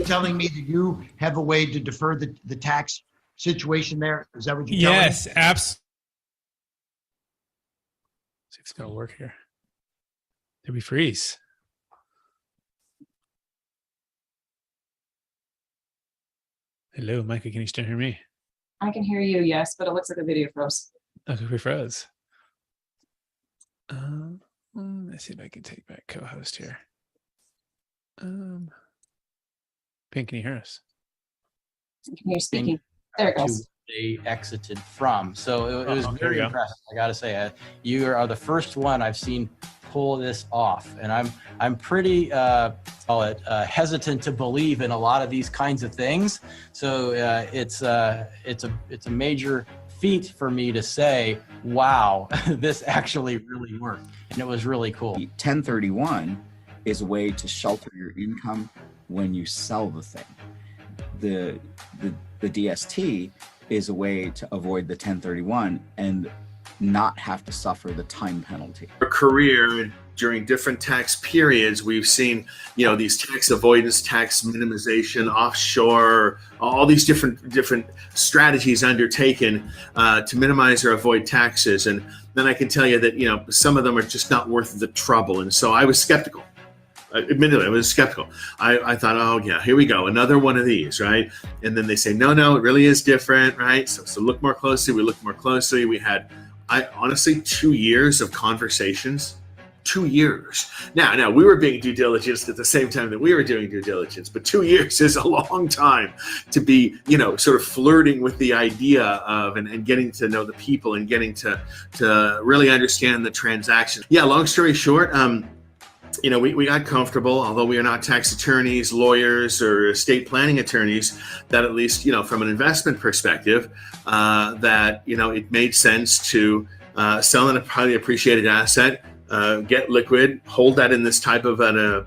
telling me that you have a way to defer the tax situation there? Is that what you're telling me? Yes, absolutely. See if it's going to work here. Did we freeze? Hello, Micah, can you still hear me? I can hear you, yes, but it looks like the video froze. Okay, we froze. Let's see if I can take back co-host here. Pink, can you hear us? I can hear you speaking. There it goes. They exited from. So it was very go. impressive. I got to say, you are the first one I've seen pull this off, and I'm pretty hesitant to believe in a lot of these kinds of things. So it's a major feat for me to say, wow, this actually really worked, and it was really cool. 1031 is a way to shelter your income when you sell the thing. The DST is a way to avoid the 1031 and not have to suffer the time penalty. Our career during different tax periods, we've seen, these tax avoidance, tax minimization, offshore, all these different strategies undertaken to minimize or avoid taxes. And then I can tell you that, some of them are just not worth the trouble. And so I was skeptical. Admittedly, I was skeptical. I thought, oh yeah, here we go, another one of these, right? And then they say, no, it really is different, right? So look more closely. We looked more closely. We had, honestly, 2 years of conversations. 2 years. Now we were being due diligence at the same time that we were doing due diligence, but 2 years is a long time to be, sort of flirting with the idea of and getting to know the people and getting to really understand the transaction. Yeah, long story short, we got comfortable, although we are not tax attorneys, lawyers, or estate planning attorneys, that at least, from an investment perspective, that, it made sense to sell a highly appreciated asset, get liquid, hold that in this type of a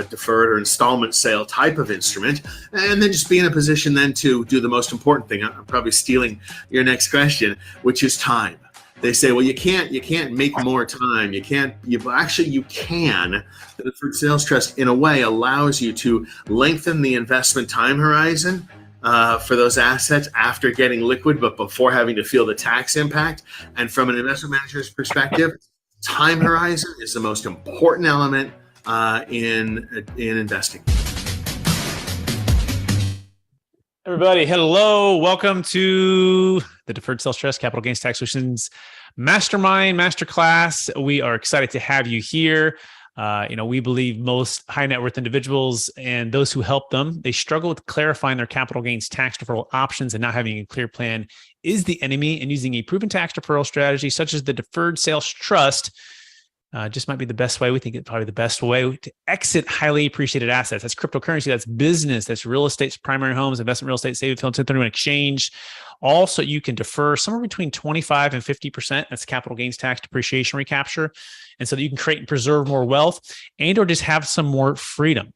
deferred or installment sale type of instrument, and then just be in a position then to do the most important thing. I'm probably stealing your next question, which is time. They say, well, you can't make more time. You can. The Deferred Sales Trust, in a way, allows you to lengthen the investment time horizon for those assets after getting liquid, but before having to feel the tax impact. And from an investment manager's perspective, time horizon is the most important element in investing. Everybody, hello. Welcome to the Deferred Sales Trust Capital Gains Tax Solutions Mastermind Masterclass. We are excited to have you here. We believe most high net worth individuals and those who help them, they struggle with clarifying their capital gains tax deferral options, and not having a clear plan is the enemy. And using a proven tax deferral strategy such as the Deferred Sales Trust just might be the best way. We think it's probably the best way to exit highly appreciated assets. That's cryptocurrency, that's business, that's real estate, primary homes, investment real estate, savings, 1031 exchange. Also, you can defer somewhere between 25 and 50%. That's capital gains tax depreciation recapture. And so that you can create and preserve more wealth, and or just have some more freedom.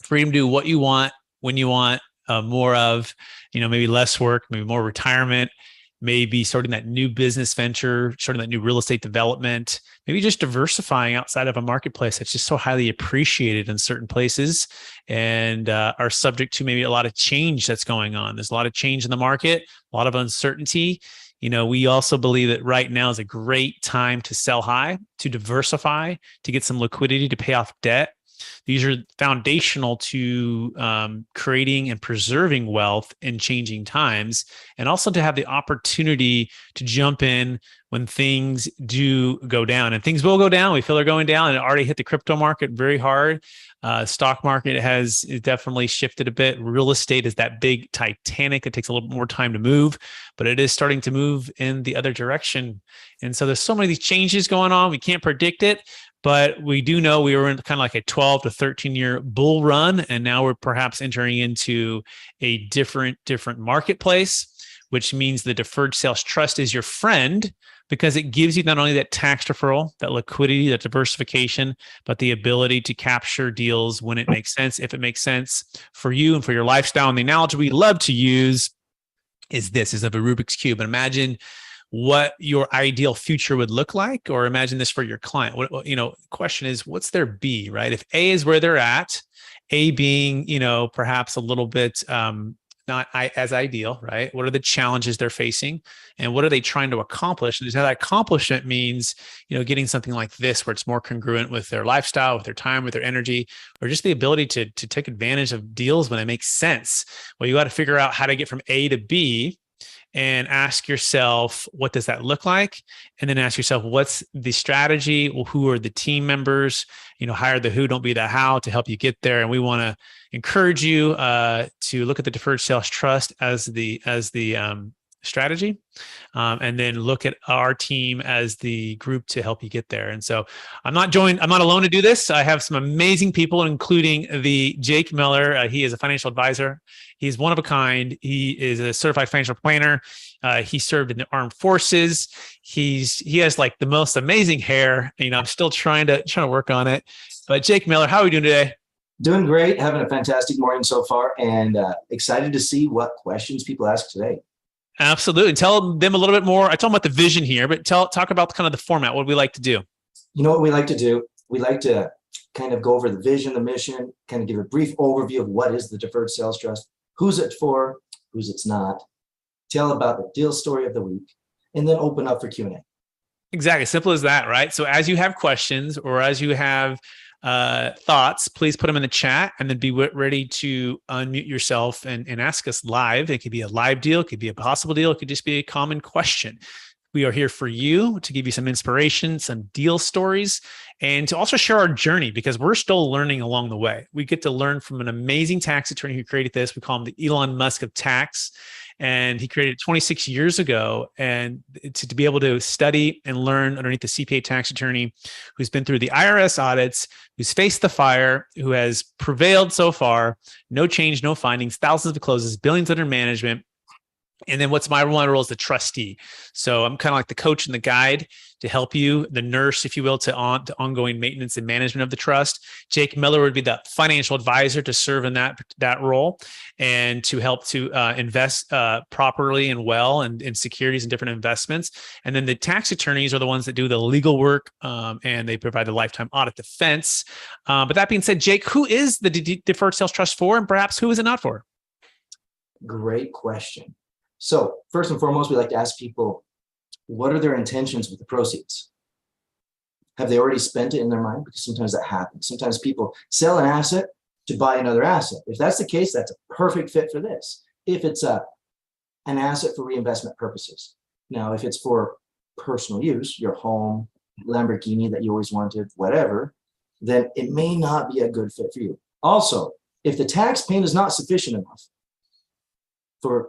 Freedom to do what you want, when you want, more of, maybe less work, maybe more retirement, maybe starting that new business venture, starting that new real estate development, maybe just diversifying outside of a marketplace that's just so highly appreciated in certain places and are subject to maybe a lot of change that's going on. There's a lot of change in the market, a lot of uncertainty. We also believe that right now is a great time to sell high, to diversify, to get some liquidity, to pay off debt. These are foundational to creating and preserving wealth in changing times, and also to have the opportunity to jump in when things do go down. And things will go down. We feel they're going down, and it already hit the crypto market very hard. Stock market has definitely shifted a bit. Real estate is that big Titanic. It takes a little more time to move, but it is starting to move in the other direction. And so there's so many of these changes going on. We can't predict it. But we do know we were in kind of like a 12 to 13 year bull run, and now we're perhaps entering into a different marketplace, which means the Deferred Sales Trust is your friend, because it gives you not only that tax deferral, that liquidity, that diversification, but the ability to capture deals when it makes sense, if it makes sense for you and for your lifestyle. And the analogy we love to use is this, is of a Rubik's Cube. And imagine what your ideal future would look like, or imagine this for your client. The question is, what's their B, right? If A is where they're at, A being, perhaps a little bit not as ideal, right? What are the challenges they're facing, and what are they trying to accomplish? And that accomplishment means, getting something like this, where it's more congruent with their lifestyle, with their time, with their energy, or just the ability to take advantage of deals when it makes sense. Well, you got to figure out how to get from A to B, and ask yourself, what does that look like? And then ask yourself, what's the strategy? Well, who are the team members? Hire the who, don't be the how, to help you get there. And we want to encourage you to look at the Deferred Sales Trust as the strategy, and then look at our team as the group to help you get there. And so I'm not alone to do this. I have some amazing people, including the Jake Miller. He is a financial advisor. He's one of a kind. He is a certified financial planner. He served in the armed forces. He has like the most amazing hair. I'm still trying to work on it. But Jake Miller, how are we doing today? Doing great. Having a fantastic morning so far, and excited to see what questions people ask today. Absolutely. Tell them a little bit more. I told them about the vision here, but talk about kind of the format. What do we like to do? You know what we like to do? We like to kind of go over the vision, the mission, kind of give a brief overview of what is the Deferred Sales Trust, who's it for, who's it's not, tell about the deal story of the week, and then open up for Q&A. Exactly. Simple as that, right? So as you have questions, or as you have thoughts, please put them in the chat, and then be ready to unmute yourself and ask us live. It could be a live deal, it could be a possible deal, it could just be a common question. We are here for you to give you some inspiration, some deal stories, and to also share our journey, because we're still learning along the way. We get to learn from an amazing tax attorney who created this. We call him the Elon Musk of tax. And he created it 26 years ago. And to be able to study and learn underneath the CPA tax attorney who's been through the IRS audits, who's faced the fire, who has prevailed so far, no change, no findings, thousands of closes, billions under management. And then what's my one role is the trustee. So I'm kind of like the coach and the guide to help you, the nurse, if you will, to ongoing maintenance and management of the trust. Jake Miller would be the financial advisor to serve in that role, and to help to invest properly and well in securities and different investments. And then the tax attorneys are the ones that do the legal work, and they provide the lifetime audit defense. But that being said, Jake, who is the Deferred Sales Trust for, and perhaps who is it not for? Great question. So first and foremost, we like to ask people, what are their intentions with the proceeds? Have they already spent it in their mind? Because sometimes that happens. Sometimes people sell an asset to buy another asset. If that's the case, that's a perfect fit for this. If it's an asset for reinvestment purposes. Now, if it's for personal use, your home, Lamborghini that you always wanted, whatever, then it may not be a good fit for you. Also, if the tax payment is not sufficient enough for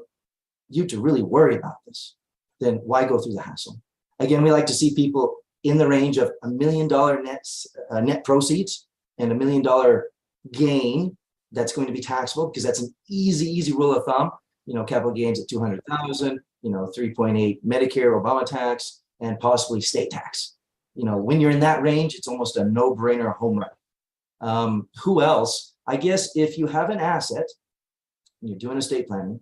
you to really worry about this, then why go through the hassle? Again, we like to see people in the range of $1 million net proceeds and $1 million gain that's going to be taxable, because that's an easy rule of thumb. Capital gains at 200,000, 3.8 Medicare, Obama tax, and possibly state tax. When you're in that range, it's almost a no-brainer, home run. Who else? I guess if you have an asset and you're doing estate planning,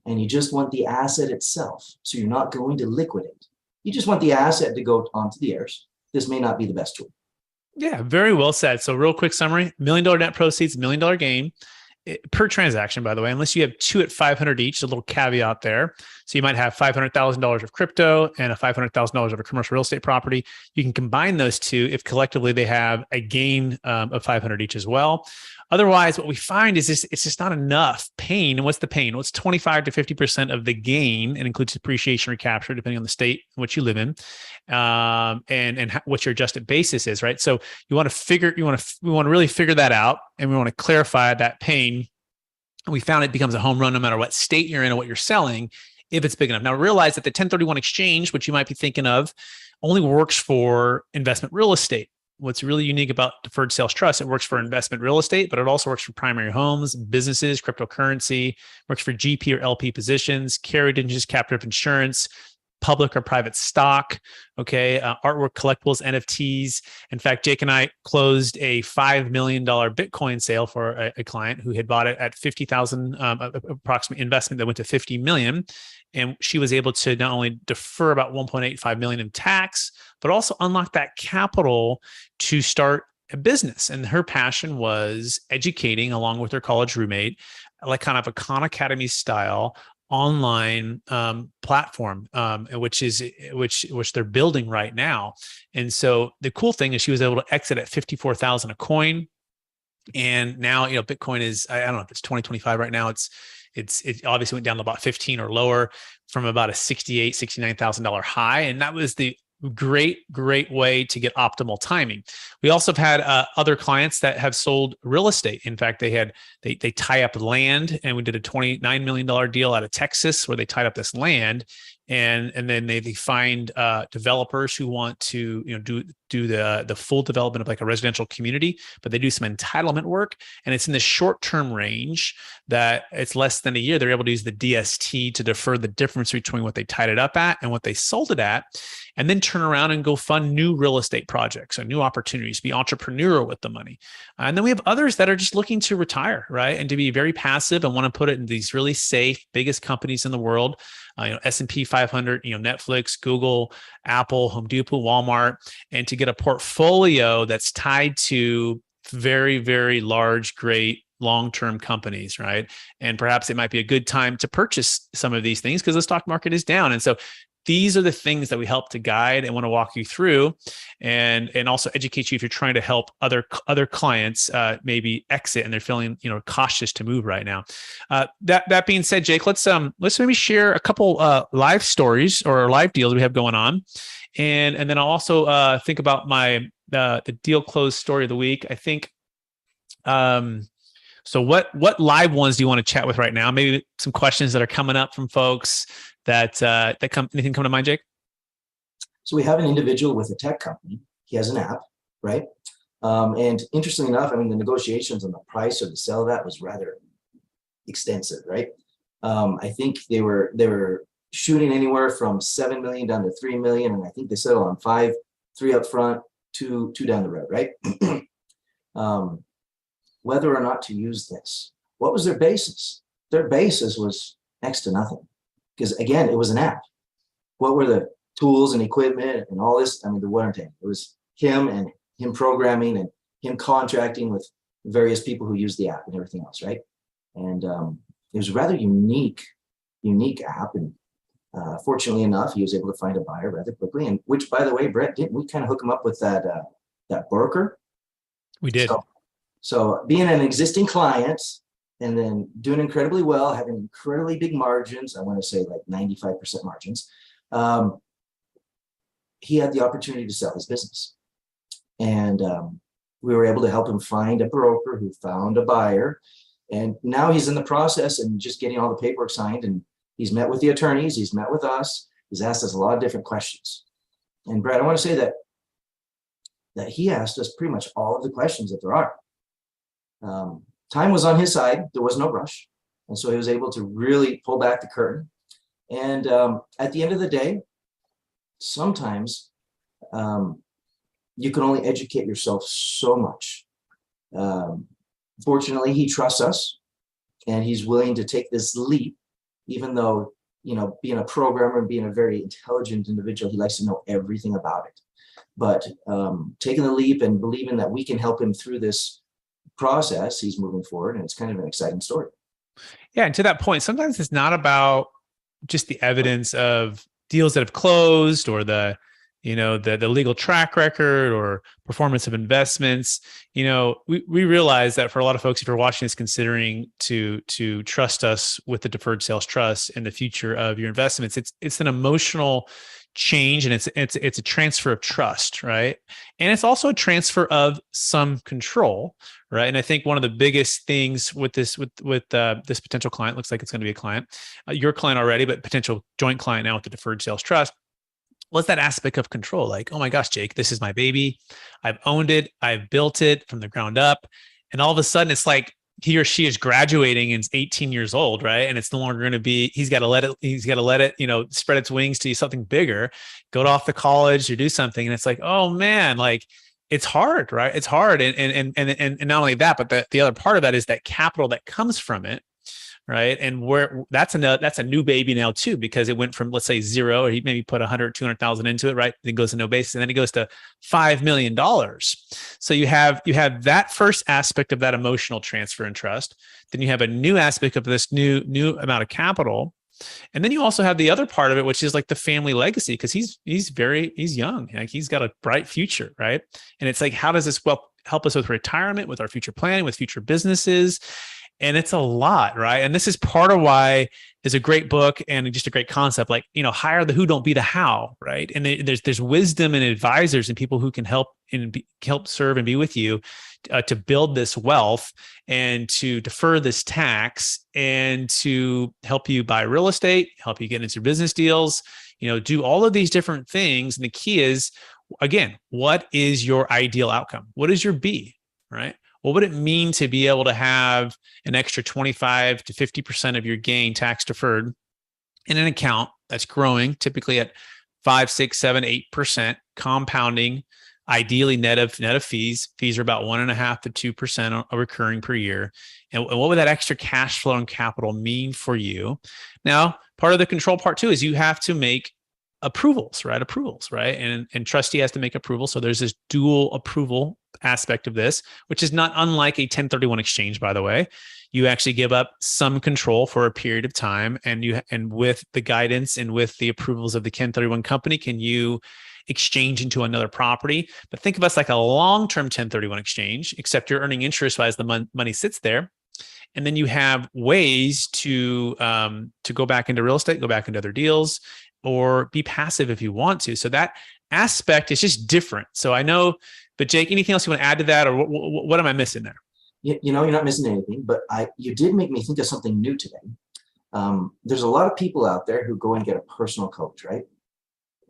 and you just want the asset itself, so you're not going to liquidate. You just want the asset to go onto the heirs. This may not be the best tool. Yeah, very well said. So real quick summary, $1 million net proceeds, $1 million gain per transaction, by the way, unless you have two at 500 each, a little caveat there. So you might have $500,000 of crypto and a $500,000 of a commercial real estate property. You can combine those two if collectively they have a gain of 500 each as well. Otherwise, what we find is it's just not enough pain. And what's the pain? Well, it's 25 to 50% of the gain, and includes depreciation recapture, depending on the state in which you live in, and what your adjusted basis is, right? So we want to really figure that out, and we want to clarify that pain. And we found it becomes a home run no matter what state you're in or what you're selling, if it's big enough. Now, realize that the 1031 exchange, which you might be thinking of, only works for investment real estate. What's really unique about Deferred Sales Trust, it works for investment real estate, but it also works for primary homes, businesses, cryptocurrency, works for GP or LP positions, carried interest, captive insurance, public or private stock, artwork, collectibles, NFTs. In fact, Jake and I closed a $5 million Bitcoin sale for a client who had bought it at $50,000, approximate investment that went to $50 million. And she was able to not only defer about 1.85 million in tax, but also unlock that capital to start a business. And her passion was educating, along with her college roommate, like kind of a Khan Academy style online platform, which they're building right now. And so the cool thing is she was able to exit at 54,000 a coin. And now, Bitcoin is, I don't know if it's 2025 right now. It obviously went down to about 15 or lower from about a $69,000 high. And that was the great way to get optimal timing. We also have had other clients that have sold real estate. In fact, they tie up land, and we did a $29 million deal out of Texas where they tied up this land, and then they find developers who want to do the full development of like a residential community, but they do some entitlement work, and it's in the short-term range that it's less than a year. They're able to use the DST to defer the difference between what they tied it up at and what they sold it at, and then turn around and go fund new real estate projects or new opportunities, be entrepreneurial with the money. And then we have others that are just looking to retire, right? And to be very passive and want to put it in these really safe, biggest companies in the world, S&P 500, Netflix, Google, Apple, Home Depot, Walmart, and to get a portfolio that's tied to very, very large, great long-term companies, right? And perhaps it might be a good time to purchase some of these things because the stock market is down. And so these are the things that we help to guide and want to walk you through, and also educate you if you're trying to help other clients maybe exit and they're feeling cautious to move right now. That being said, Jake, let's maybe share a couple live stories or live deals we have going on, and then I'll also think about my the deal close story of the week. I think. So what live ones do you want to chat with right now? Maybe some questions that are coming up from folks that anything come to mind, Jake? So we have an individual with a tech company. He has an app, right? And interestingly enough, the negotiations on the price or the sale of that was rather extensive, right? I think they were shooting anywhere from 7 million down to 3 million, and I think they settled on 5, 3 up front, two down the road, right? Whether or not to use this, what was their basis? Their basis was next to nothing, because again, it was an app. What were the tools and equipment and all this? The warranty. It was him and him programming and him contracting with various people who use the app and everything else, right? And it was a rather unique app. And fortunately enough, he was able to find a buyer rather quickly. And which, by the way, Brett, didn't we kind of hook him up with that broker? We did. So being an existing client and then doing incredibly well, having incredibly big margins, I want to say like 95% margins, he had the opportunity to sell his business. And we were able to help him find a broker who found a buyer. And now he's in the process and just getting all the paperwork signed. And he's met with the attorneys. He's met with us. He's asked us a lot of different questions. And Brad, I want to say that he asked us pretty much all of the questions that there are. Time was on his side. There was no rush. And so he was able to really pull back the curtain. And at the end of the day, sometimes you can only educate yourself so much. Fortunately, he trusts us and he's willing to take this leap, even though, being a programmer and being a very intelligent individual, he likes to know everything about it. But taking the leap and believing that we can help him through this process, he's moving forward, and it's kind of an exciting story. Yeah, and to that point, sometimes it's not about just the evidence of deals that have closed or the legal track record or performance of investments. We realize that for a lot of folks, if you're watching this, considering to trust us with the Deferred Sales Trust and the future of your investments, it's an emotional change, and it's a transfer of trust, right? And it's also a transfer of some control, right? And I think one of the biggest things with this potential client, looks like it's going to be a client, your client already, but potential joint client now with the Deferred Sales Trust, was that aspect of control. Like, oh my gosh, Jake, this is my baby. I've owned it. I've built it from the ground up. And all of a sudden it's like he or she is graduating and is 18 years old, right? And it's no longer going to be, he's got to let it, spread its wings to something bigger, go off to college or do something. And it's like, oh man, like it's hard, right? It's hard. And not only that, but the other part of that is that capital that comes from it, right? And where that's a new baby now too, because it went from, let's say, zero, or he maybe put 100, 200,000 into it, right? Then it goes to no basis, and then it goes to $5 million. So you have that first aspect of that emotional transfer and trust. Then you have a new aspect of this new amount of capital. And then you also have the other part of it, which is like the family legacy, because he's young, like he's got a bright future, right? And it's like, how does this help us with retirement, with our future planning, with future businesses? And it's a lot, right? And this is part of why it's a great book and just a great concept. Like, hire the who, don't be the how, right? And there's wisdom and advisors and people who can help serve and be with you to build this wealth and to defer this tax and to help you buy real estate, help you get into business deals, do all of these different things. And the key is, again, what is your ideal outcome? What is your B, right? What would it mean to be able to have an extra 25 to 50% of your gain tax deferred in an account that's growing, typically at 5, 6, 7, 8% compounding, ideally net of fees. Fees are about 1.5 to 2% recurring per year. And what would that extra cash flow and capital mean for you? Now, part of the control part too is you have to make approvals, right? And trustee has to make approval. So there's this dual approval aspect of this, which is not unlike a 1031 exchange, by the way. You actually give up some control for a period of time, and with the guidance and with the approvals of the 1031 company, can you exchange into another property? But think of us like a long-term 1031 exchange, except you're earning interest as the money sits there. And then you have ways to go back into real estate, go back into other deals, or be passive if you want to. So that aspect is just different. So I know, but Jake, anything else you want to add to that, or what am I missing there? You're not missing anything, but you did make me think of something new today. There's a lot of people out there who go and get a personal coach, right?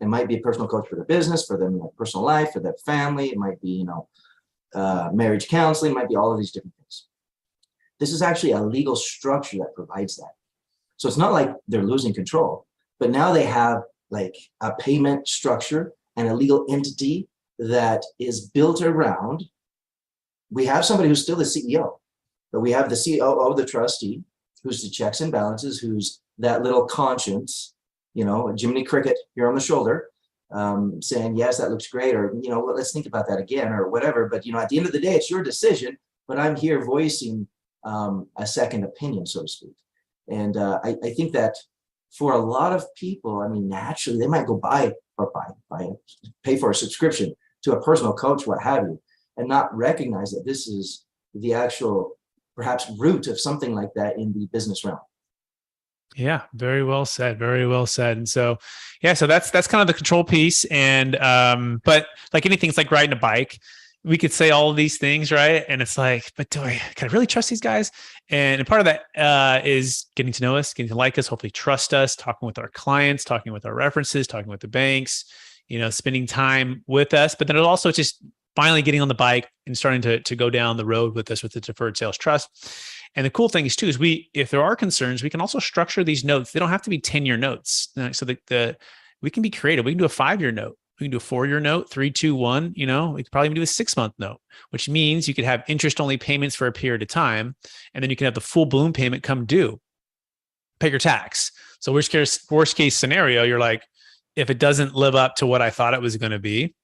It might be a personal coach for their business, for their personal life, for their family. It might be, marriage counseling. It might be all of these different things. This is actually a legal structure that provides that. So it's not like they're losing control, but now they have like a payment structure and a legal entity that is built around. We have somebody who's still the CEO, but we have the COO, the trustee, who's the checks and balances, who's that little conscience, Jiminy Cricket here on the shoulder, saying, yes, that looks great, or, well, let's think about that again, or whatever. But, at the end of the day, it's your decision, but I'm here voicing a second opinion, so to speak. And I think that for a lot of people, naturally, they might go pay for a subscription to a personal coach, what have you, and not recognize that this is the actual, perhaps, root of something like that in the business realm. Yeah, very well said. Very well said. And so, so that's kind of the control piece. And but like anything, it's like riding a bike. We could say all of these things, right? And it's like, but can I really trust these guys? And part of that is getting to know us, getting to like us, hopefully trust us, talking with our clients, talking with our references, talking with the banks, spending time with us. But then it's also just finally getting on the bike and starting to go down the road with us with the Deferred Sales Trust. And the cool thing is too, is if there are concerns, we can also structure these notes. They don't have to be 10-year notes. So we can be creative. We can do a 5-year note. We can do a 4-year note, 3, 2, 1, we could probably do a 6-month note, which means you could have interest only payments for a period of time. And then you can have the full balloon payment come due, pay your tax. So worst case scenario, you're like, if it doesn't live up to what I thought it was going to be,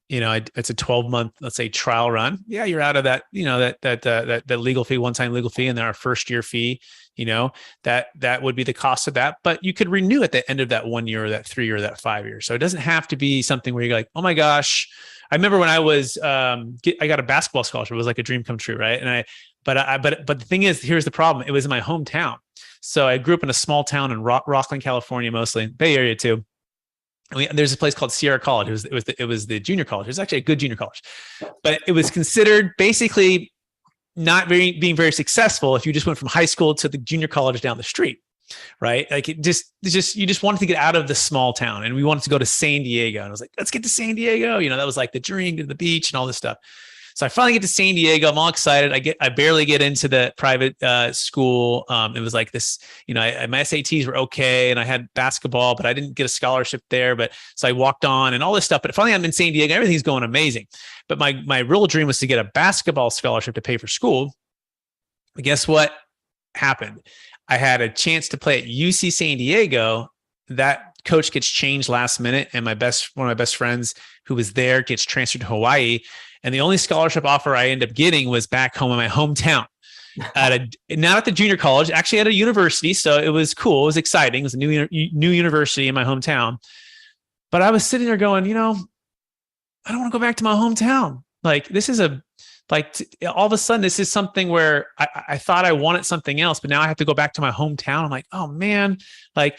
it's a 12-month, let's say, trial run. Yeah, you're out of that, that legal fee, one-time legal fee, and then our first-year fee. That would be the cost of that. But you could renew at the end of that 1 year, or that 3 year, or that 5 year. So it doesn't have to be something where you're like, oh my gosh. I remember when I was, I got a basketball scholarship. It was like a dream come true, right? But the thing is, here's the problem. It was in my hometown. So I grew up in a small town in Rockland, California, mostly Bay Area too. There's a place called Sierra College. It was the junior college. It was actually a good junior college, but it was considered basically not being very successful if you just went from high school to the junior college down the street, right? Like you just wanted to get out of the small town, and we wanted to go to San Diego. And I was like, let's get to San Diego. That was like the dream, to the beach and all this stuff. So I finally get to San Diego. I'm all excited. I barely get into the private school. It was like this, my SATs were okay, and I had basketball, but I didn't get a scholarship there. But so I walked on and all this stuff. But finally, I'm in San Diego. Everything's going amazing. But my real dream was to get a basketball scholarship to pay for school. But guess what happened? I had a chance to play at UC San Diego. That coach gets changed last minute, and one of my best friends who was there gets transferred to Hawaii. And the only scholarship offer I ended up getting was back home in my hometown. Not at the junior college, actually at a university. So it was cool. It was exciting. It was a new university in my hometown. But I was sitting there going, I don't want to go back to my hometown. Like, this is all of a sudden, this is something where I thought I wanted something else, but now I have to go back to my hometown. I'm like, oh man, but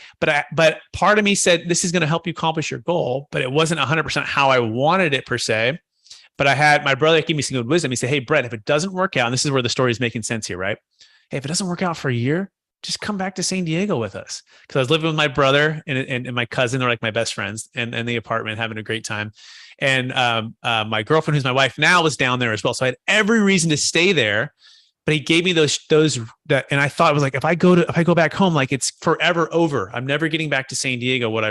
part of me said, this is going to help you accomplish your goal, but it wasn't 100% how I wanted it per se. But I had my brother give me some good wisdom. He said, hey, Brett, if it doesn't work out, and this is where the story is making sense here, right? Hey, if it doesn't work out for a year, just come back to San Diego with us. Because I was living with my brother and my cousin. They're like my best friends, and the apartment, having a great time. And my girlfriend, who's my wife now, was down there as well. So I had every reason to stay there. But he gave me those and I thought it was like, if I go back home, like, it's forever over. I'm never getting back to San Diego. What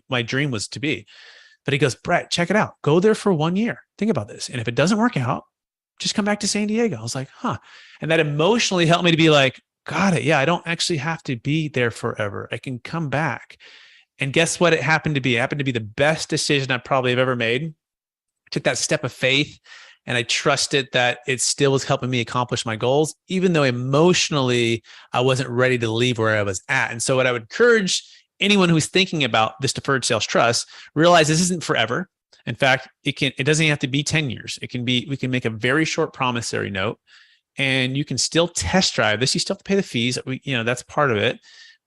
my dream was to be. But he goes, Brett, check it out. Go there for 1 year. Think about this. And if it doesn't work out, just come back to San Diego. I was like, huh. And that emotionally helped me to be like, got it. Yeah, I don't actually have to be there forever. I can come back. And guess what? It happened to be the best decision I probably have ever made. I took that step of faith, and I trusted that it still was helping me accomplish my goals, even though emotionally I wasn't ready to leave where I was at. And so what I would encourage anyone who's thinking about this deferred sales trust, realize this isn't forever. In fact, it doesn't have to be 10 years. We can make a very short promissory note, and you can still test drive this. You still have to pay the fees. That's part of it.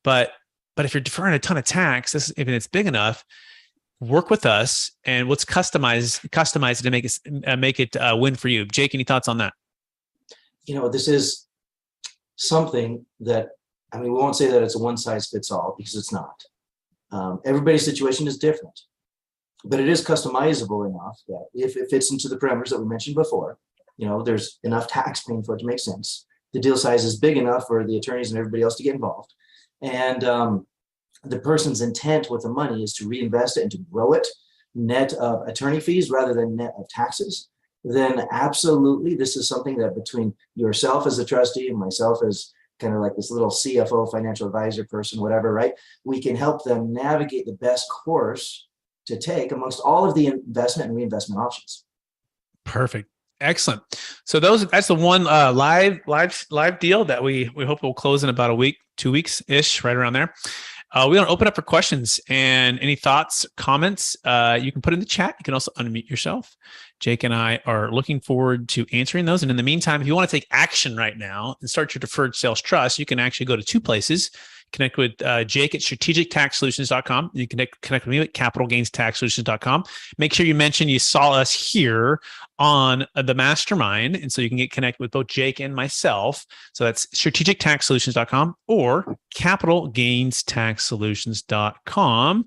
But if you're deferring a ton of tax, if it's big enough, work with us, and let's customize it to make it win for you. Jake, any thoughts on that? This is something that, we won't say that it's a one size fits all, because it's not. Everybody's situation is different, but it is customizable enough that if it fits into the parameters that we mentioned before, there's enough tax paying for it to make sense. The deal size is big enough for the attorneys and everybody else to get involved. And the person's intent with the money is to reinvest it and to grow it net of attorney fees rather than net of taxes. Then absolutely, this is something that between yourself as a trustee and myself as kind of like this little CFO, financial advisor person, whatever, right? We can help them navigate the best course to take amongst all of the investment and reinvestment options. Perfect. Excellent. So that's the one live deal that we hope will close in about a week, 2 weeks ish, right around there. We're going to open up for questions, and any thoughts, comments, you can put in the chat. You can also unmute yourself. Jake and I are looking forward to answering those. And in the meantime, if you want to take action right now and start your deferred sales trust, you can actually go to two places. Connect with Jake at strategictaxsolutions.com. You can connect with me at capitalgainstaxsolutions.com. Make sure you mention you saw us here on the Mastermind, and so you can get connected with both Jake and myself. So that's strategictaxsolutions.com or capitalgainstaxsolutions.com.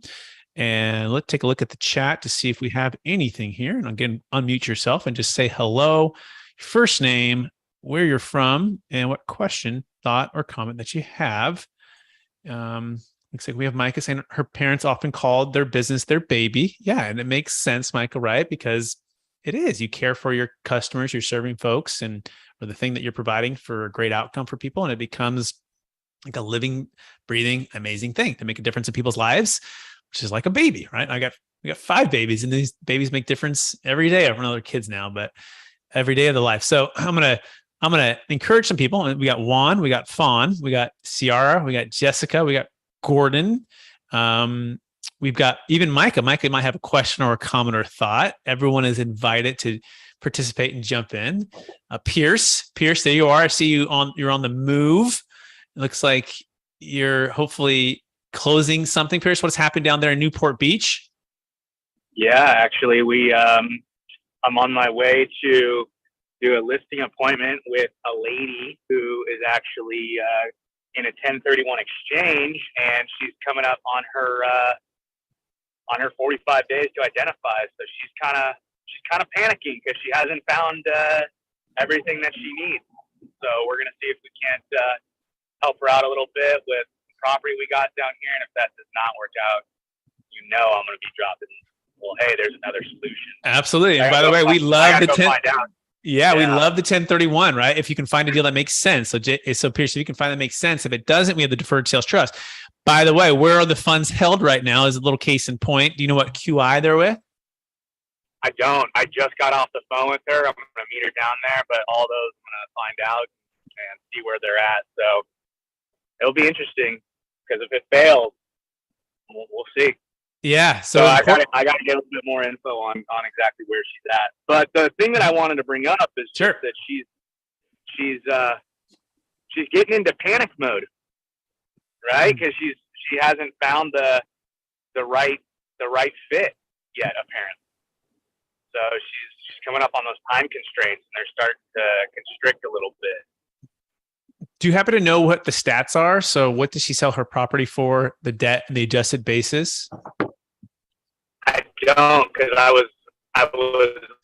And let's take a look at the chat to see if we have anything here. And again, unmute yourself and just say hello, first name, where you're from, and what question, thought, or comment that you have. Looks like we have Micah saying her parents often called their business their baby. Yeah, and it makes sense, Micah, right? Because it is. You care for your customers, you're serving folks, and for the thing that you're providing for a great outcome for people, and it becomes like a living, breathing, amazing thing to make a difference in people's lives, which is like a baby, right? We got 5 babies, and these babies make difference every day. I have other kids now, but every day of the life. So I'm gonna encourage some people. We got Juan, we got Fawn, we got Ciara, we got Jessica, we got Gordon. We've got even Micah. Micah might have a question or a comment or thought. Everyone is invited to participate and jump in. Pierce, there you are. I see you you're on the move. It looks like you're hopefully closing something. Pierce, what's happened down there in Newport Beach? Yeah, actually, I'm on my way to do a listing appointment with a lady who is actually in a 1031 exchange, and she's coming up on her 45 days to identify. So she's kind of panicking because she hasn't found everything that she needs. So we're gonna see if we can't help her out a little bit with the property we got down here, and if that does not work out, I'm gonna be dropping. Well, hey, there's another solution. Absolutely. And by the way, we love the 10. Yeah, we Yeah. love the 1031, right? If you can find a deal that makes sense. So Pierce, if you can find that makes sense. If it doesn't, we have the deferred sales trust. By the way, where are the funds held right now is a little case in point. Do you know what QI they're with? I don't. I just got off the phone with her. I'm going to meet her down there, but all those I'm going to find out and see where they're at. So it'll be interesting because if it fails, we'll see. Yeah. So I got to get a little bit more info on exactly where she's at. But the thing that I wanted to bring up is just that she's getting into panic mode, right? Because she hasn't found the right fit yet, apparently. So she's coming up on those time constraints, and they're starting to constrict a little bit. Do you happen to know what the stats are? So what does she sell her property for, the debt and the adjusted basis? I don't, because I was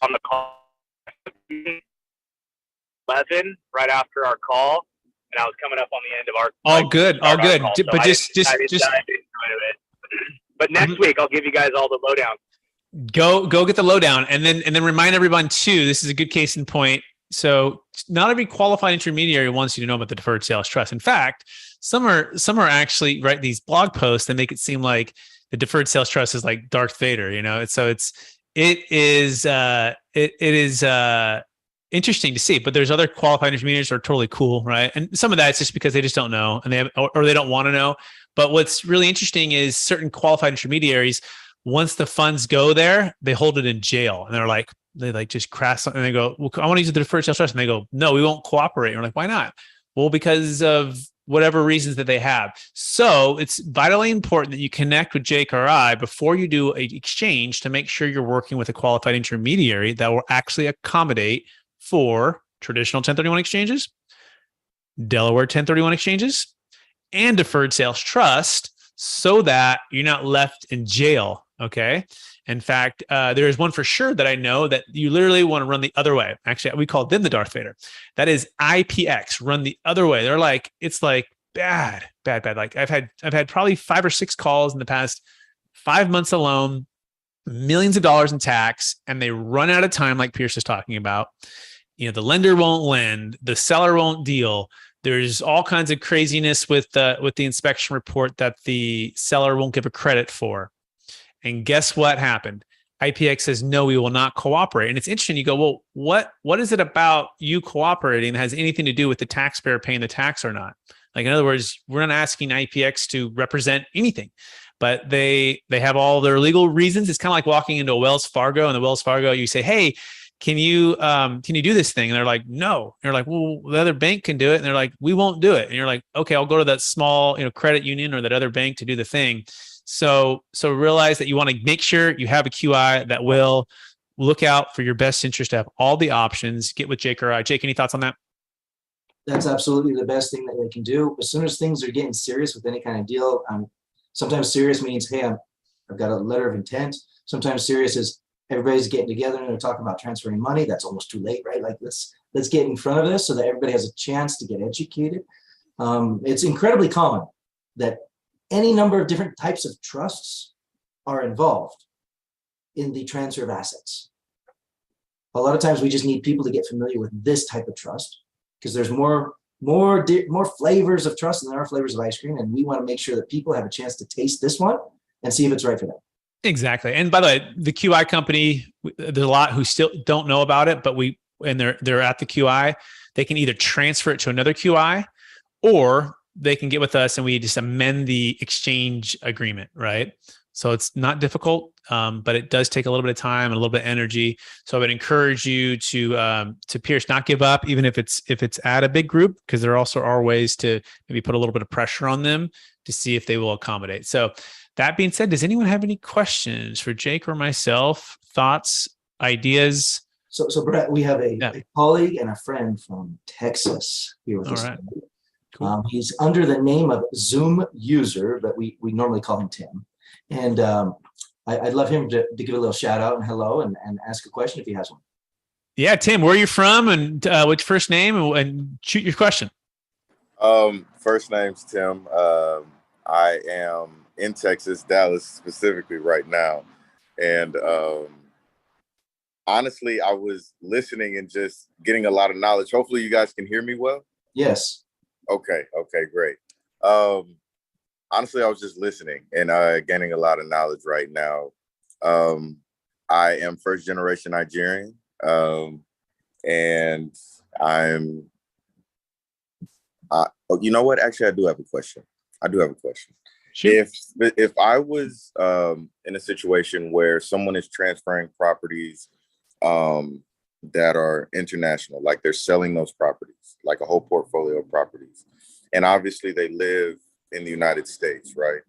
on the call 11 right after our call, and I was coming up on the end of our all good. Call, so but just but next week I'll give you guys all the lowdown. Go get the lowdown, and then remind everyone too. This is a good case in point. So not every qualified intermediary wants you to know about the deferred sales trust. In fact, some are actually write these blog posts that make it seem like the deferred sales trust is like Darth Vader, you know. It is interesting to see. But there's other qualified intermediaries that are totally cool, right? And some of that's just because they just don't know, and they don't want to know. But what's really interesting is certain qualified intermediaries, once the funds go there, they hold it in jail, and they just crash something, and they go, well, I want to use the deferred sales trust, and they go, no, we won't cooperate. And we're like, why not? Well, because of whatever reasons that they have. So it's vitally important that you connect with Jake or I before you do an exchange to make sure you're working with a qualified intermediary that will actually accommodate for traditional 1031 exchanges, Delaware 1031 exchanges, and deferred sales trust, so that you're not left in jail. Okay. In fact, there is one for sure that I know that you literally want to run the other way. Actually, we call them the Darth Vader. That is IPX, run the other way. They're like, it's like bad. Like I've had probably 5 or 6 calls in the past 5 months alone, millions of dollars in tax, and they run out of time, like Pierce is talking about. You know, the lender won't lend, the seller won't deal. There's all kinds of craziness with the inspection report that the seller won't give a credit for. And guess what happened? IPX says, no, we will not cooperate. And it's interesting. You go, well, what is it about you cooperating that has anything to do with the taxpayer paying the tax or not? Like, in other words, we're not asking IPX to represent anything, but they have all their legal reasons. It's kind of like walking into a Wells Fargo, and the Wells Fargo, you say, hey, can you do this thing? And they're like, no. And you're like, well, the other bank can do it. And they're like, we won't do it. And you're like, okay, I'll go to that small, credit union or that other bank to do the thing. So realize that you want to make sure you have a QI that will look out for your best interest to have all the options. Get with Jake or I. Jake, any thoughts on that? That's absolutely the best thing that they can do. As soon as things are getting serious with any kind of deal, sometimes serious means, hey, I've got a letter of intent. Sometimes serious is everybody's getting together and they're talking about transferring money. That's almost too late, right? Like let's get in front of this so that everybody has a chance to get educated. It's incredibly common that any number of different types of trusts are involved in the transfer of assets. A lot of times we just need people to get familiar with this type of trust, because there's more flavors of trust than there are flavors of ice cream, and we want to make sure that people have a chance to taste this one and see if it's right for them. Exactly. And by the way, the QI company, there's a lot who still don't know about it, but they're at the QI. They can either transfer it to another QI, or they can get with us and we just amend the exchange agreement, right? So it's not difficult, but it does take a little bit of time and a little bit of energy. So I would encourage you to Pierce, not give up, even if it's at a big group, because there also are ways to maybe put a little bit of pressure on them to see if they will accommodate. So that being said, does anyone have any questions for Jake or myself? Thoughts, ideas? So Brett, we have a colleague and a friend from Texas here with us. All right. Cool. He's under the name of Zoom User, but we normally call him Tim. And I'd love him to give a little shout out and hello and ask a question if he has one. Yeah, Tim, where are you from and what's your first name and shoot your question? First name's Tim. I am in Texas, Dallas specifically right now. And honestly, I was listening and just getting a lot of knowledge. Hopefully you guys can hear me well. Yes. Okay, great. Honestly, I was just listening and gaining a lot of knowledge right now. I am first generation Nigerian, and I'm. You know what? Actually, I do have a question. Sure. If I was in a situation where someone is transferring properties that are international, like they're selling those properties, like a whole portfolio of properties, and obviously they live in the United States, right?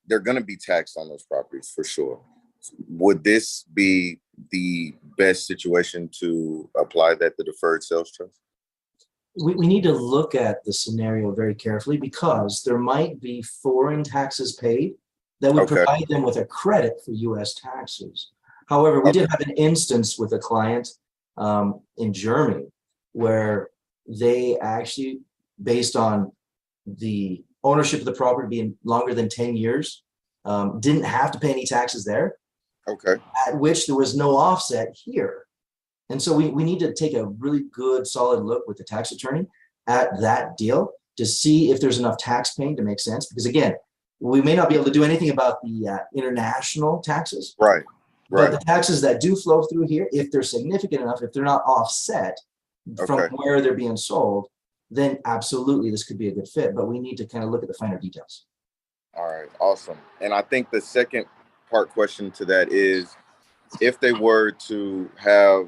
They're going to be taxed on those properties for sure. Would this be the best situation to apply the deferred sales trust? We need to look at the scenario very carefully because there might be foreign taxes paid that would provide them with a credit for U.S. taxes. However, we did have an instance with a client in Germany where they actually, based on the ownership of the property being longer than 10 years, didn't have to pay any taxes there. At which there was no offset here. And so we need to take a really good, solid look with the tax attorney at that deal to see if there's enough tax paying to make sense. Because again, we may not be able to do anything about the international taxes. Right. But the taxes that do flow through here, if they're significant enough, if they're not offset from where they're being sold, then absolutely this could be a good fit. But we need to kind of look at the finer details. All right, awesome. And I think the second part question to that is, if they were to have,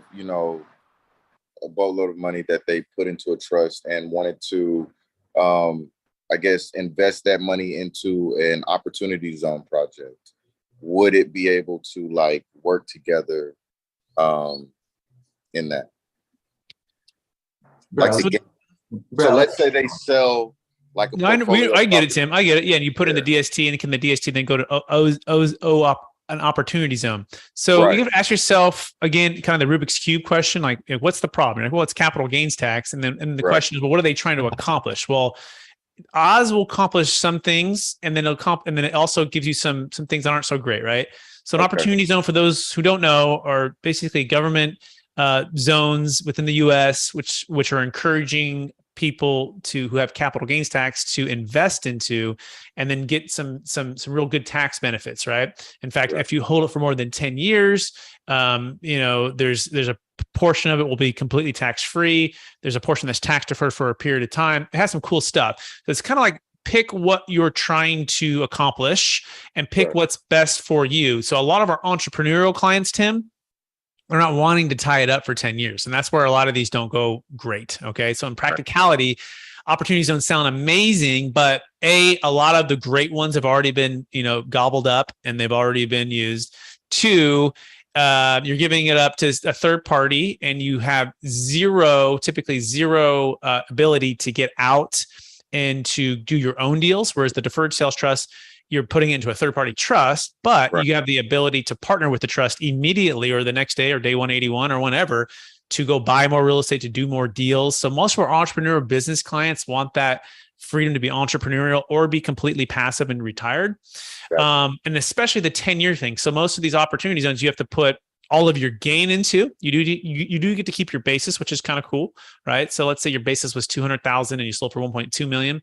a boatload of money that they put into a trust and wanted to, I guess, invest that money into an opportunity zone project, would it be able to work together in that? So let's say they sell like a portfolio. I get it, Tim. I get it. Yeah, and you put in the DST, and can the DST then go to an opportunity zone? So you have to ask yourself again, kind of the Rubik's Cube question, like what's the problem? Well, it's capital gains tax, and the question is, well, what are they trying to accomplish? Well, Oz will accomplish some things, and then it also gives you some things that aren't so great, right? So an opportunity zone, for those who don't know, are basically government zones within the U.S. which are encouraging people who have capital gains tax to invest into, and then get some real good tax benefits, right? In fact, if you hold it for more than 10 years, there's a portion of it will be completely tax free. There's a portion that's tax deferred for a period of time. It has some cool stuff. So it's kind of like pick what you're trying to accomplish and pick what's best for you. So a lot of our entrepreneurial clients, Tim, are not wanting to tie it up for 10 years. And that's where a lot of these don't go great. Okay. So in practicality, opportunity zones sound amazing, but a lot of the great ones have already been, gobbled up and they've already been used. Two, you're giving it up to a third party and you have typically zero ability to get out and to do your own deals. Whereas the deferred sales trust, you're putting it into a third-party trust, but you have the ability to partner with the trust immediately or the next day or day 181 or whenever to go buy more real estate, to do more deals. So most of our entrepreneurial business clients want that freedom to be entrepreneurial or be completely passive and retired. And especially the 10-year thing. So most of these opportunity zones, you have to put all of your gain into. You do get to keep your basis, which is kind of cool, right? So let's say your basis was 200,000 and you sold for 1.2 million.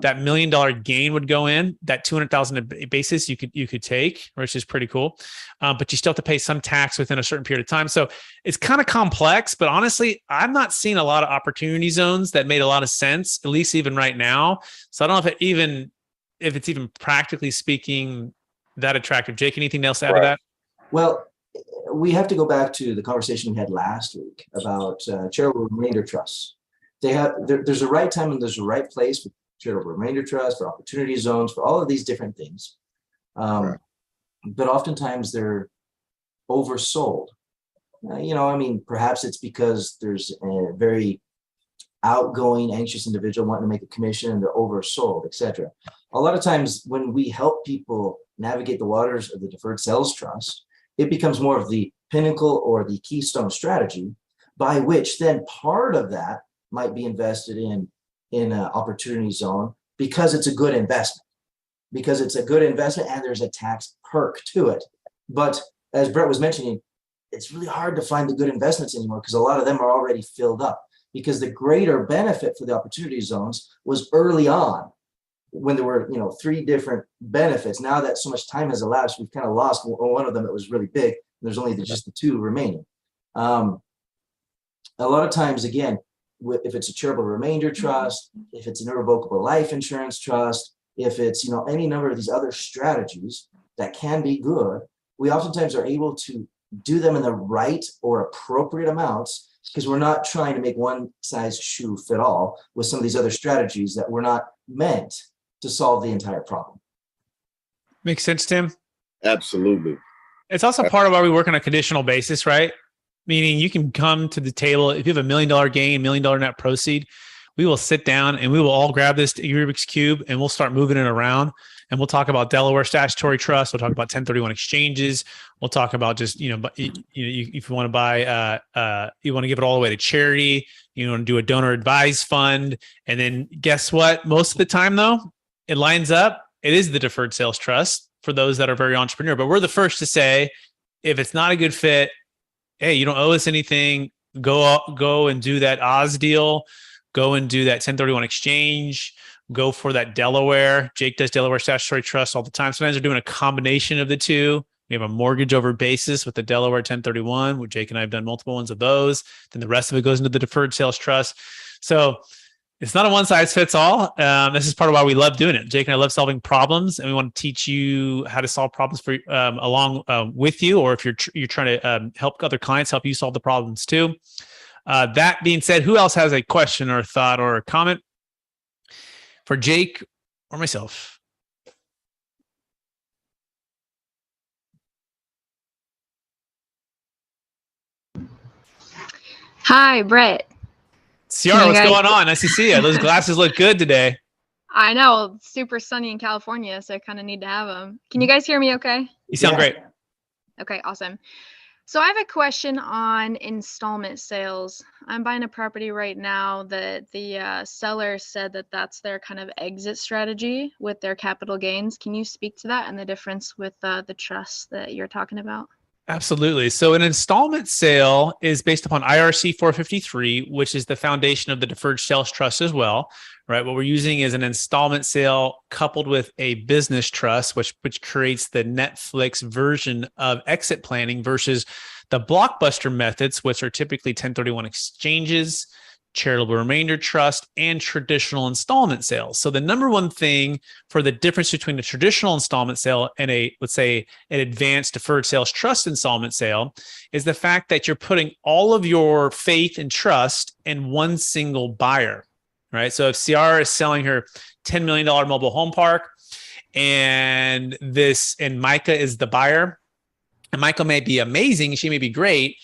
That $1 million gain would go in. That 200,000 basis you could take, which is pretty cool. But you still have to pay some tax within a certain period of time. So it's kind of complex, but honestly, I'm not seeing a lot of opportunity zones that made a lot of sense, at least even right now. So I don't know if it's even practically speaking that attractive. Jake, anything else to add to that? Well, we have to go back to the conversation we had last week about charitable remainder trusts. There's a right time and there's a right place for charitable remainder trusts, for opportunity zones, for all of these different things. But oftentimes they're oversold. Perhaps it's because there's a very outgoing, anxious individual wanting to make a commission and they're oversold, etc. A lot of times when we help people navigate the waters of the deferred sales trust, it becomes more of the pinnacle or the keystone strategy by which then part of that might be invested in an opportunity zone because it's a good investment. And there's a tax perk to it. But as Brett was mentioning, it's really hard to find the good investments anymore because a lot of them are already filled up. Because the greater benefit for the opportunity zones was early on when there were, 3 different benefits. Now that so much time has elapsed, we've kind of lost one of them that was really big. There's only just the 2 remaining. A lot of times, again, if it's a charitable remainder trust, if it's an irrevocable life insurance trust, if it's, any number of these other strategies that can be good, we oftentimes are able to do them in the right or appropriate amounts because we're not trying to make one size shoe fit all with some of these other strategies that were not meant to solve the entire problem. Makes sense, Tim? Absolutely. It's also part of why we work on a conditional basis, right? Meaning you can come to the table. If you have $1 million gain, $1 million net proceed, we will sit down and we will all grab this Rubik's Cube and we'll start moving it around. And we'll talk about Delaware statutory trust. We'll talk about 1031 exchanges. We'll talk about just, if you want to buy, you want to give it all the way to charity, you want to do a donor advised fund. And then guess what? Most of the time though, it lines up. It is the deferred sales trust for those that are very entrepreneur, but we're the first to say, if it's not a good fit, hey, you don't owe us anything. Go and do that Oz deal. Go and do that 1031 exchange. Go for that Delaware. Jake does Delaware statutory trust all the time. Sometimes they're doing a combination of the 2. We have a mortgage over basis with the Delaware 1031, where Jake and I have done multiple ones of those. Then the rest of it goes into the deferred sales trust. So it's not a one size fits all. This is part of why we love doing it. Jake and I love solving problems, and we want to teach you how to solve problems for along with you, or if you're trying to help other clients, help you solve the problems too. That being said, who else has a question or a thought or a comment for Jake or myself? Hi, Brett. Ciara, what's going on? Nice to see you. Those glasses look good today. I know, it's super sunny in California, so I kind of need to have them. Can you guys hear me okay? You sound great. Okay, awesome. So I have a question on installment sales. I'm buying a property right now that the seller said that that's their kind of exit strategy with their capital gains. Can you speak to that and the difference with the trust that you're talking about? Absolutely. So an installment sale is based upon IRC 453, which is the foundation of the Deferred Sales Trust as well, right? What we're using is an installment sale coupled with a business trust, which creates the Netflix version of exit planning versus the blockbuster methods, which are typically 1031 exchanges, charitable remainder trust, and traditional installment sales. So the number one thing for the difference between a traditional installment sale and let's say an advanced deferred sales trust installment sale is the fact that you're putting all of your faith and trust in one single buyer, right? So if Ciara is selling her $10 million mobile home park and Micah is the buyer, and Micah may be amazing, she may be great,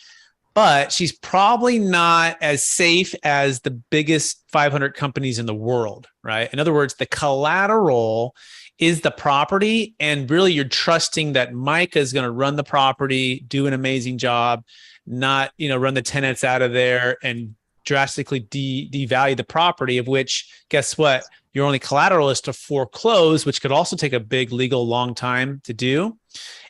but she's probably not as safe as the biggest 500 companies in the world, right? In other words, the collateral is the property, and really you're trusting that Micah is going to run the property, do an amazing job, not, run the tenants out of there and drastically devalue the property, of which, guess what? Your only collateral is to foreclose, which could also take a big legal long time to do.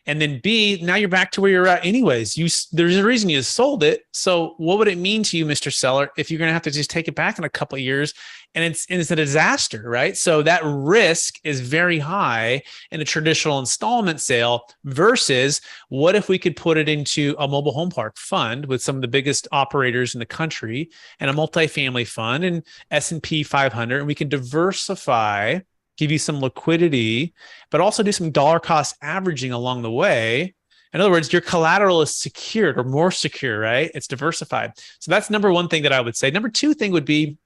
And then B, now you're back to where you're at anyways. There's a reason you sold it. So what would it mean to you, Mr. Seller, if you're going to have to just take it back in a couple of years and it's a disaster, right? So that risk is very high in a traditional installment sale versus what if we could put it into a mobile home park fund with some of the biggest operators in the country and a multifamily fund and S&P 500, and we can diversify, give you some liquidity, but also do some dollar cost averaging along the way. In other words, your collateral is secured or more secure, right? It's diversified. So that's number one thing that I would say. Number two thing would be,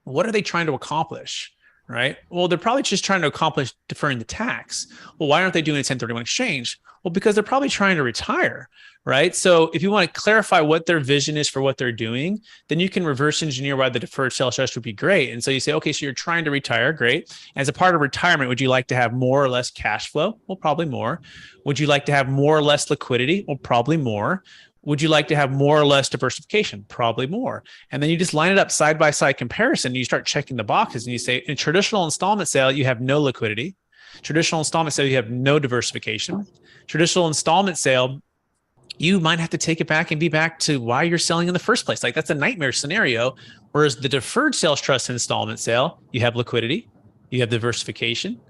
what are they trying to accomplish, right? Well, they're probably just trying to accomplish deferring the tax. Well, why aren't they doing a 1031 exchange? Well, because they're probably trying to retire, right? So if you want to clarify what their vision is for what they're doing, then you can reverse engineer why the deferred sales trust would be great. And so you say, okay, so you're trying to retire, great. As a part of retirement, would you like to have more or less cash flow? Well, probably more. Would you like to have more or less liquidity? Well, probably more. Would you like to have more or less diversification? Probably more. And then you just line it up side by side comparison. And you start checking the boxes and you say, in traditional installment sale, you have no liquidity. Traditional installment sale, you have no diversification. Traditional installment sale, you might have to take it back and be back to why you're selling in the first place. Like that's a nightmare scenario. Whereas the deferred sales trust installment sale, you have liquidity, you have diversification,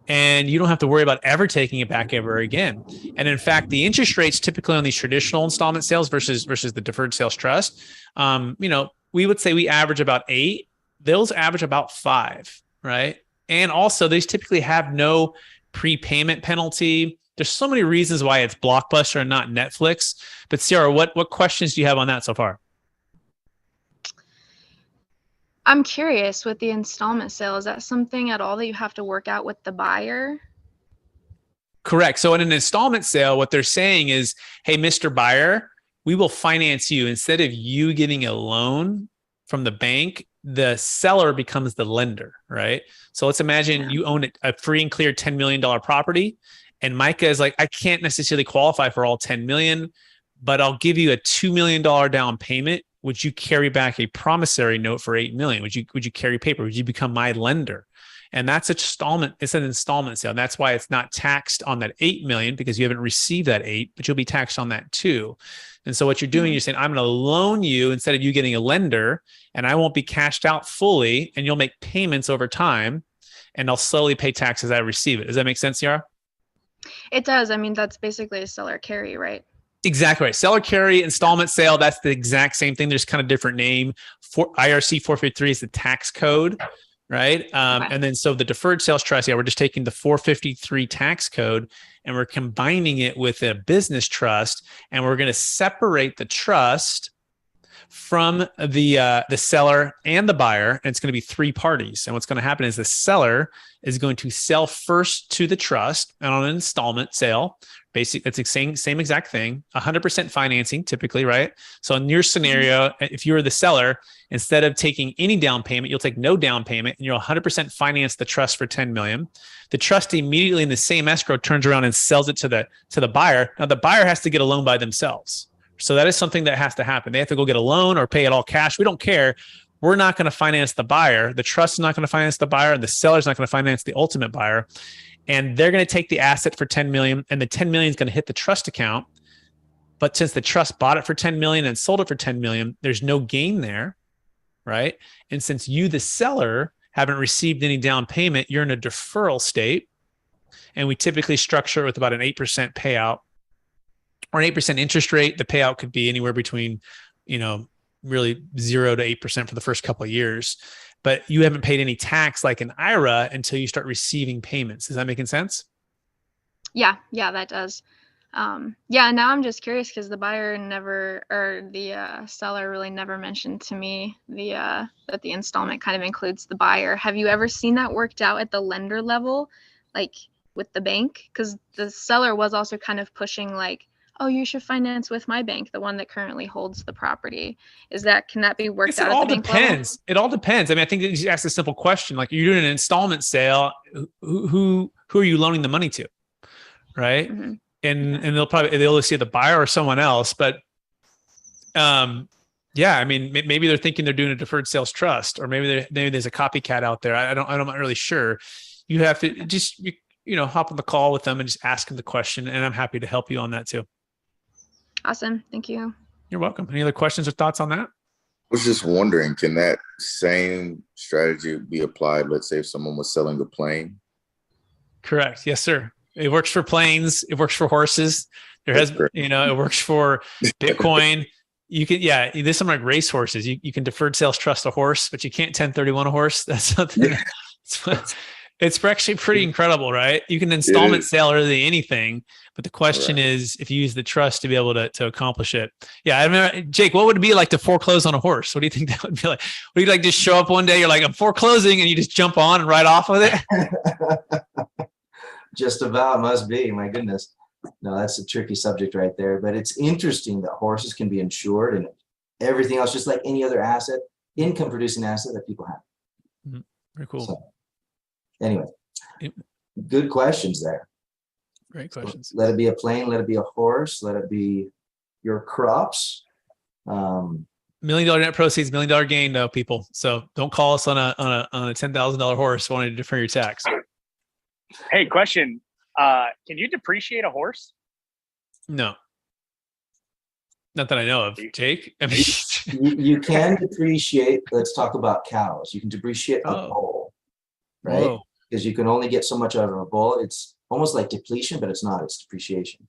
and you don't have to worry about ever taking it back ever again. And in fact, the interest rates typically on these traditional installment sales versus the deferred sales trust, we would say we average about 8. Those average about 5, right? And also, these typically have no prepayment penalty. There's so many reasons why it's Blockbuster and not Netflix. But Ciara, what questions do you have on that so far? I'm curious with the installment sale, is that something at all that you have to work out with the buyer? Correct. So in an installment sale, what they're saying is, hey, Mr. Buyer, we will finance you. Instead of you getting a loan from the bank, the seller becomes the lender, right? So let's imagine you own a free and clear $10 million property. And Micah is like, I can't necessarily qualify for all 10 million, but I'll give you a $2 million down payment. Would you carry back a promissory note for 8 million? Would you carry paper? Would you become my lender? And that's it's an installment sale. And that's why it's not taxed on that 8 million, because you haven't received that 8, but you'll be taxed on that too. And so what you're doing, you're saying, I'm going to loan you instead of you getting a lender, and I won't be cashed out fully, and you'll make payments over time, and I'll slowly pay tax as I receive it. Does that make sense, Ciara? It does. I mean, that's basically a seller carry, right? Exactly right. Seller carry, installment sale, that's the exact same thing. There's kind of different name. For IRC 453 is the tax code, right? And then so the deferred sales trust, we're just taking the 453 tax code and we're combining it with a business trust, and we're going to separate the trust from the seller and the buyer, and it's going to be 3 parties. And what's going to happen is the seller is going to sell first to the trust, and on an installment sale, basically it's the same exact thing, 100% financing typically, right? So in your scenario, if you're the seller, instead of taking any down payment, you'll take no down payment, and you'll 100% finance the trust for 10 million. The trust immediately in the same escrow turns around and sells it to the buyer. Now the buyer has to get a loan by themselves. So that is something that has to happen. They have to go get a loan or pay it all cash. We don't care. We're not going to finance the buyer. The trust is not going to finance the buyer. And the seller is not going to finance the ultimate buyer. And they're going to take the asset for 10 million, and the 10 million is going to hit the trust account. But since the trust bought it for 10 million and sold it for 10 million, there's no gain there, right? And since you, the seller, haven't received any down payment, you're in a deferral state. And we typically structure it with about an 8% payout or an 8% interest rate. The payout could be anywhere between, really 0 to 8% for the first couple of years, but you haven't paid any tax like an IRA until you start receiving payments. Is that making sense? Yeah, that does. Now I'm just curious because the buyer the seller really never mentioned to me that the installment kind of includes the buyer. Have you ever seen that worked out at the lender level, like with the bank? Because the seller was also kind of pushing like, oh, you should finance with my bank, the one that currently holds the property. Can that be worked out at the bank level? It all depends. I mean, I think you ask a simple question, like you're doing an installment sale, who are you loaning the money to? Right. Mm-hmm. And they'll see the buyer or someone else, but I mean, maybe they're thinking they're doing a deferred sales trust, or maybe there's a copycat out there. I'm not really sure. You have to just, hop on the call with them and just ask them the question. And I'm happy to help you on that too. Awesome. Thank you. You're welcome. Any other questions or thoughts on that? I was just wondering, can that same strategy be applied? Let's say if someone was selling a plane. Correct. Yes, sir. It works for planes. It works for horses. It works for Bitcoin. You can, there's some like race horses. You can deferred sales trust a horse, but you can't 1031 a horse. That's something. It's actually pretty incredible, right? You can installment sale really anything, but the question is if you use the trust to be able to accomplish it. Yeah, I remember, Jake, what would it be like to foreclose on a horse? What do you think that would be like? Would you like just show up one day, you're like, I'm foreclosing, and you just jump on and ride off with it? Just about, must be. My goodness. No, that's a tricky subject right there. But it's interesting that horses can be insured and everything else, just like any other asset, income producing asset that people have. Mm-hmm. Very cool. So, anyway, good questions there. Great questions. Let it be a plane, let it be a horse, let it be your crops. $1 million net proceeds, $1 million gain, though, people. So don't call us on a $10,000 horse wanting to defer your tax. Hey, question. Can you depreciate a horse? No. Not that I know of, Jake. I mean, You can depreciate. Let's talk about cows. You can depreciate a bull, right? Whoa. Because you can only get so much out of a bull. It's almost like depletion, but it's not. It's depreciation.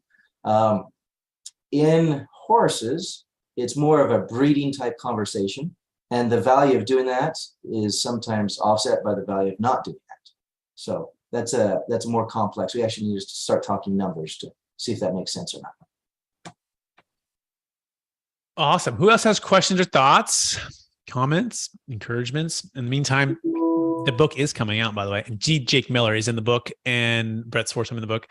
In horses, it's more of a breeding type conversation. And the value of doing that is sometimes offset by the value of not doing that. So that's more complex. We actually need to start talking numbers to see if that makes sense or not. Awesome. Who else has questions or thoughts, comments, encouragements? In the meantime, the book is coming out, by the way. And Jake Miller is in the book, and Brett Swarts in the book.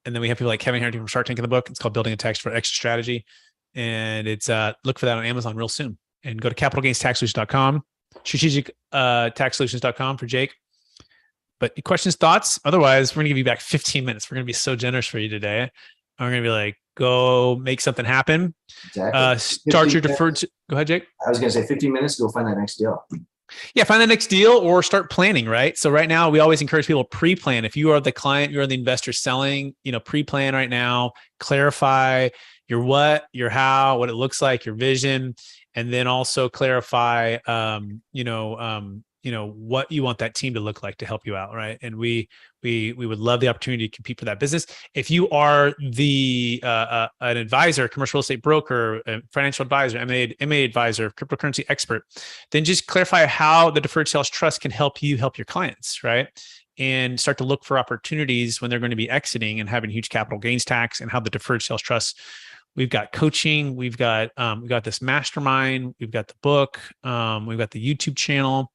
And then we have people like Kevin Harrington from Shark Tank in the book. It's called Building a Tax for Extra Strategy. And it's look for that on Amazon real soon. And go to capitalgainstaxsolutions.com, strategictaxsolutions.com for Jake. But questions, thoughts? Otherwise, we're going to give you back 15 minutes. We're going to be so generous for you today. I'm going to be like, go make something happen. Exactly. Start your deferred. Go ahead, Jake. I was going to say 15 minutes, go find that next deal. Yeah, find the next deal or start planning, right? So right now, we always encourage people to pre-plan. If you are the client, you're the investor selling, pre-plan right now, clarify your what, your how, what it looks like, your vision, and then also clarify, what you want that team to look like to help you out, right? And we would love the opportunity to compete for that business. If you are an advisor, commercial real estate broker, a financial advisor, M&A advisor, cryptocurrency expert, then just clarify how the Deferred Sales Trust can help you help your clients, right? And start to look for opportunities when they're going to be exiting and having huge capital gains tax, and how the Deferred Sales Trust. We've got coaching. We've got this mastermind. We've got the book. We've got the YouTube channel.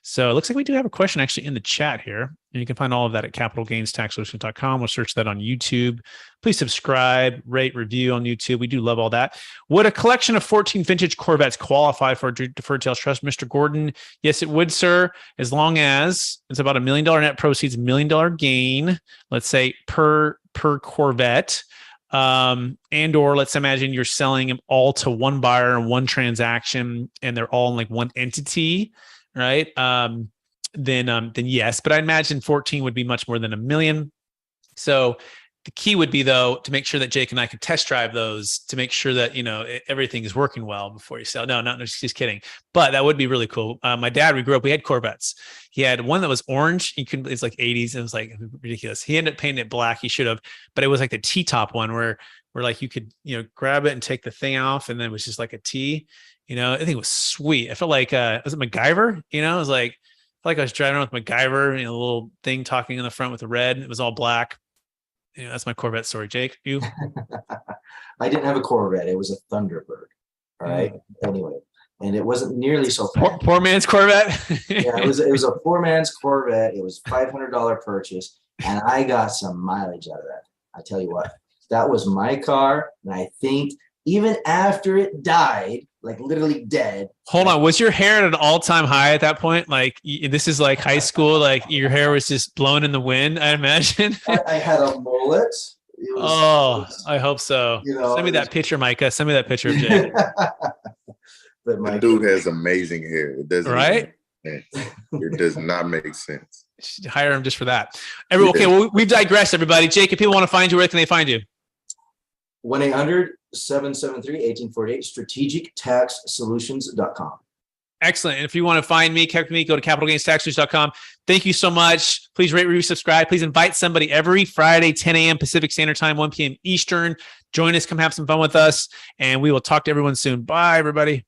So it looks like we do have a question actually in the chat here. And you can find all of that at capitalgainstaxsolutions.com. We'll search that on YouTube. Please subscribe, rate, review on YouTube. We do love all that. Would a collection of 14 vintage Corvettes qualify for a Deferred Sales Trust, Mr. Gordon? Yes, it would, sir. As long as it's about $1 million net proceeds, $1 million gain, let's say per Corvette. And or let's imagine you're selling them all to one buyer in one transaction, and they're all in like one entity, right? Then yes, but I imagine 14 would be much more than $1 million. So the key would be, though, to make sure that Jake and I could test drive those to make sure that, everything is working well before you sell. No, just kidding. But that would be really cool. My dad, we grew up, we had Corvettes. He had one that was orange. It's like 80s. It was like ridiculous. He ended up painting it black. He should have, but it was like the T-top one where like you could, grab it and take the thing off, and then it was just like a T, I think it was sweet. I felt like, was it MacGyver? It was like, I felt like I was driving around with MacGyver, a little thing talking in the front with the red. It was all black. That's my Corvette story. Jake, you? I didn't have a Corvette. It was a Thunderbird. All right. Anyway, and it wasn't nearly so fast. Poor man's Corvette. Yeah, it was a poor man's Corvette. It was $500 purchase, and I got some mileage out of that. I tell you what, that was my car, and I think even after it died, like literally dead. Hold on, was your hair at an all-time high at that point? Like this is like high school, like your hair was just blown in the wind, I imagine. I had a mullet. I hope so. Send me that picture, Micah. Send me that picture of Jay. But my dude has amazing hair. It doesn't, right? It does not make sense. Hire him just for that. Okay, well, we've digressed, everybody. Jake, if people want to find you, where can they find you? 1-800-773-1848, strategictaxsolutions.com. Excellent. And if you want to find me, connect with me, go to capitalgainstaxsolutions.com. Thank you so much. Please rate, review, subscribe. Please invite somebody every Friday, 10 a.m. Pacific Standard Time, 1 p.m. Eastern. Join us. Come have some fun with us. And we will talk to everyone soon. Bye, everybody.